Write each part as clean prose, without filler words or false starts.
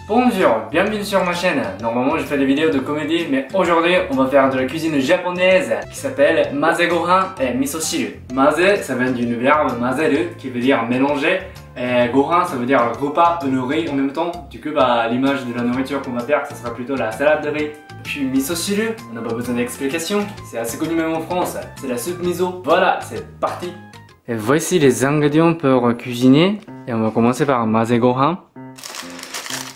Bonjour, bienvenue sur ma chaîne. Normalement je fais des vidéos de comédie, mais aujourd'hui on va faire de la cuisine japonaise qui s'appelle Maze Gohan et Miso Shiru. Maze ça vient du verbe mazeru qui veut dire mélanger, et Gohan ça veut dire le repas, le riz en même temps. Du coup l'image de la nourriture qu'on va faire ça sera plutôt la salade de riz. Puis Miso Shiru, on n'a pas besoin d'explication, c'est assez connu même en France, c'est la soupe miso. Voilà, c'est parti. Et voici les ingrédients pour cuisiner. Et on va commencer par Maze Gohan.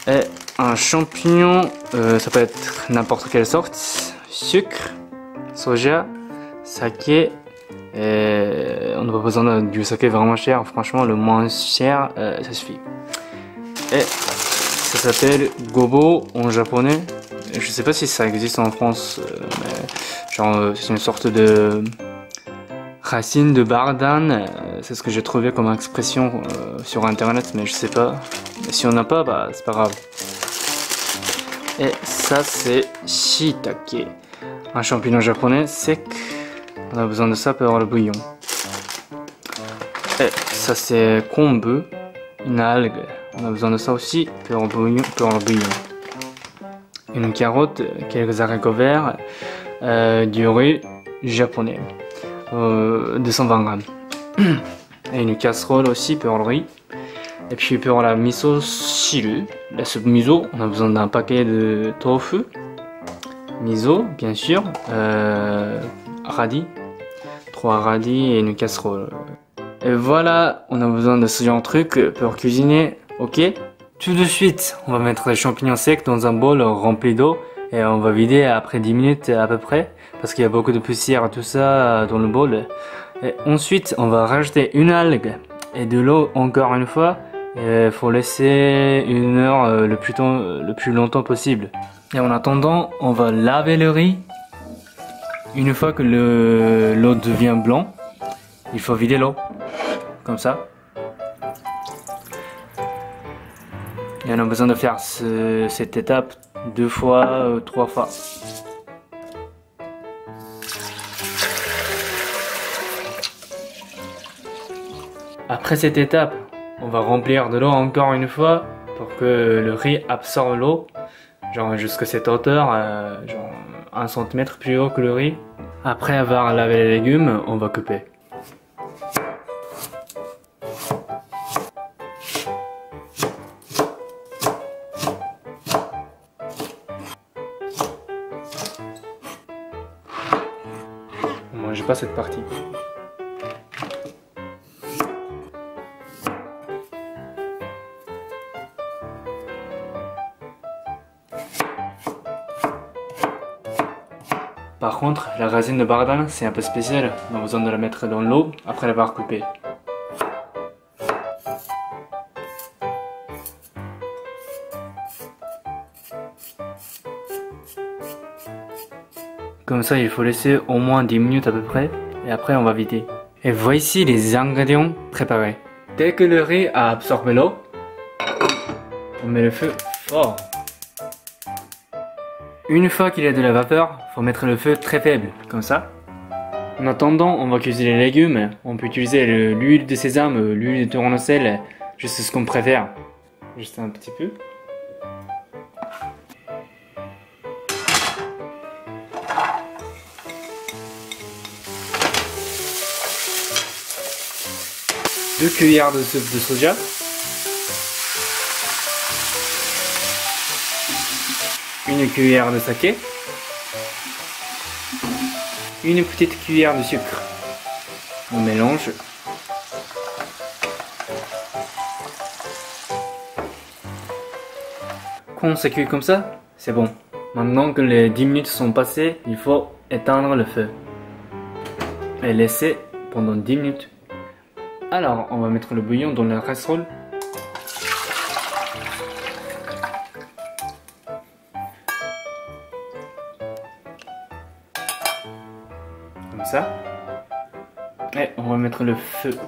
Et un champignon, ça peut être n'importe quelle sorte, sucre, soja, saké, et on n'a pas besoin du saké vraiment cher, franchement le moins cher, ça suffit. Et ça s'appelle gobo en japonais, je sais pas si ça existe en France, mais genre c'est une sorte de racine de bardane, c'est ce que j'ai trouvé comme expression sur internet, mais je sais pas. Mais si on n'a pas, bah c'est pas grave. Et ça c'est shiitake, un champignon japonais sec. On a besoin de ça pour le bouillon. Et ça c'est kombu, une algue. On a besoin de ça aussi pour le bouillon. Une carotte, quelques haricots verts, du riz japonais. 220 grammes. Et une casserole aussi pour le riz. Et puis pour la miso shiru, la soupe miso, on a besoin d'un paquet de tofu, miso bien sûr, radis, 3 radis et une casserole. Et voilà, on a besoin de ce genre de truc pour cuisiner, ok? Tout de suite, on va mettre les champignons secs dans un bol rempli d'eau et on va vider après 10 minutes à peu près, parce qu'il y a beaucoup de poussière et tout ça dans le bol. Et ensuite, on va rajouter une algue et de l'eau encore une fois. Il faut laisser 1 heure le plus longtemps possible. Et en attendant, on va laver le riz. Une fois que l'eau devient blanc, il faut vider l'eau. Comme ça. Et on a besoin de faire cette étape 2 fois, 3 fois. Après cette étape, on va remplir de l'eau encore une fois pour que le riz absorbe l'eau, genre jusqu'à cette hauteur, genre 1 cm plus haut que le riz. Après avoir lavé les légumes, on va couper. Moi j'ai pas cette partie. Par contre, la racine de bardane, c'est un peu spécial. On a besoin de la mettre dans l'eau après l'avoir coupée. Comme ça, il faut laisser au moins 10 minutes à peu près. Et après, on va vider. Et voici les ingrédients préparés. Dès que le riz a absorbé l'eau, on met le feu fort. Une fois qu'il y a de la vapeur, faut mettre le feu très faible, comme ça. En attendant, on va cuisiner les légumes. On peut utiliser l'huile de sésame, l'huile de tournesol, juste ce qu'on préfère. Juste un petit peu. Deux cuillères de soupe de soja. Une cuillère de saké, une petite cuillère de sucre. On mélange. Quand c'est cuit comme ça, c'est bon. Maintenant que les 10 minutes sont passées, il faut éteindre le feu et laisser pendant 10 minutes. Alors, on va mettre le bouillon dans la casserole. Comme ça. Et on va mettre le feu.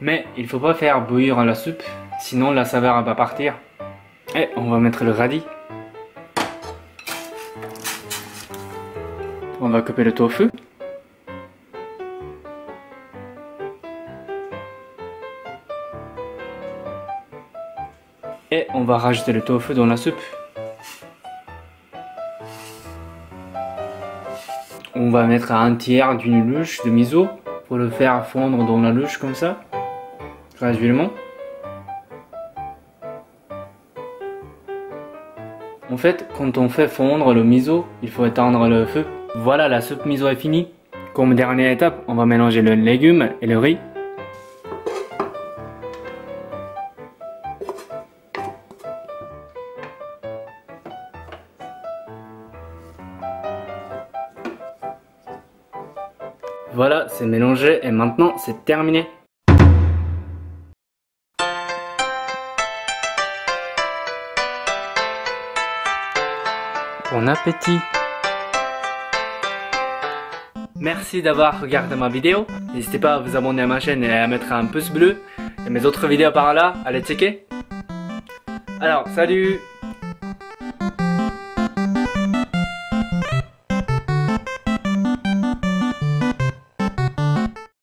Mais il faut pas faire bouillir la soupe, sinon la saveur va partir. Et on va mettre le radis. On va couper le tofu. Et on va rajouter le tofu dans la soupe. On va mettre un tiers d'une louche de miso pour le faire fondre dans la louche comme ça, graduellement. En fait, quand on fait fondre le miso, il faut éteindre le feu. Voilà, la soupe miso est finie. Comme dernière étape, on va mélanger le légume et le riz. Voilà, c'est mélangé et maintenant c'est terminé. Bon appétit! Merci d'avoir regardé ma vidéo. N'hésitez pas à vous abonner à ma chaîne et à mettre un pouce bleu. Et mes autres vidéos par là, allez checker. Alors, salut!